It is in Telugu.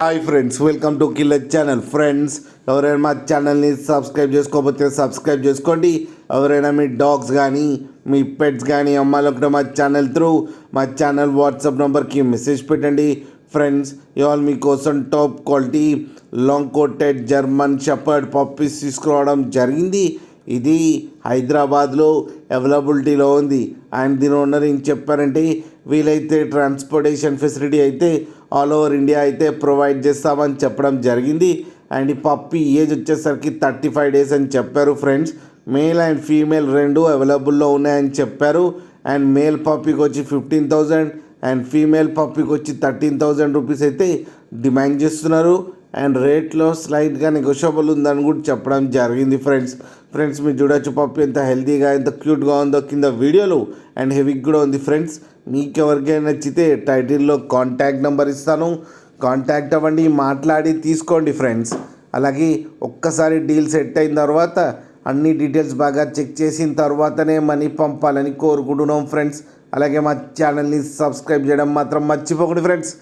Hi friends, welcome to killer channel. Friends, ఎవరైనా మా ఛానల్ని సబ్స్క్రైబ్ చేసుకోకపోతే సబ్స్క్రైబ్ చేసుకోండి. ఎవరైనా మీ డాగ్స్ కానీ మీ పెట్స్ కానీ అమ్మాలనుకుంటే మా ఛానల్ త్రూ మా ఛానల్ వాట్సాప్ నెంబర్కి మెసేజ్ పెట్టండి. ఫ్రెండ్స్, ఇవాళ మీకోసం top quality long coated German shepherd puppies తీసుకురావడం జరిగింది. ఇది హైదరాబాద్లో అవైలబిలిటీలో ఉంది. అండ్ దీని ఓనర్ ఏం చెప్పారంటే, వీలైతే ట్రాన్స్పోర్టేషన్ ఫెసిలిటీ అయితే ఆల్ ఓవర్ ఇండియా అయితే ప్రొవైడ్ చేస్తామని చెప్పడం జరిగింది. అండ్ ఈ పప్పీ ఏజ్ వచ్చేసరికి 35 days అని చెప్పారు. ఫ్రెండ్స్, మేల్ అండ్ ఫీమేల్ రెండు అవైలబుల్లో ఉన్నాయని చెప్పారు. అండ్ మేల్ పప్పీకి వచ్చి 15,000 అండ్ ఫీమేల్ పప్పీకి వచ్చి 13,000 రూపీస్ అయితే డిమాండ్ చేస్తున్నారు. అండ్ రేట్లో స్లైట్గా నెగోషియబుల్ ఉందని కూడా చెప్పడం జరిగింది. ఫ్రెండ్స్ మీరు చూడొచ్చు పప్పి ఎంత హెల్తీగా ఎంత క్యూట్గా ఉందో కింద వీడియోలో. అండ్ హెవీగా కూడా ఉంది. ఫ్రెండ్స్, మీకు ఎవరికైనా నచ్చితే టైటిల్లో కాంటాక్ట్ నెంబర్ ఇస్తాను, కాంటాక్ట్ అవ్వండి, మాట్లాడి తీసుకోండి. ఫ్రెండ్స్, అలాగే ఒక్కసారి డీల్ సెట్ అయిన తర్వాత అన్ని డీటెయిల్స్ బాగా చెక్ చేసిన తర్వాతనే మనీ పంపాలని కోరుకుంటున్నాం. ఫ్రెండ్స్, అలాగే మా ఛానల్ని సబ్స్క్రైబ్ చేయడం మాత్రం మర్చిపోకండి. ఫ్రెండ్స్,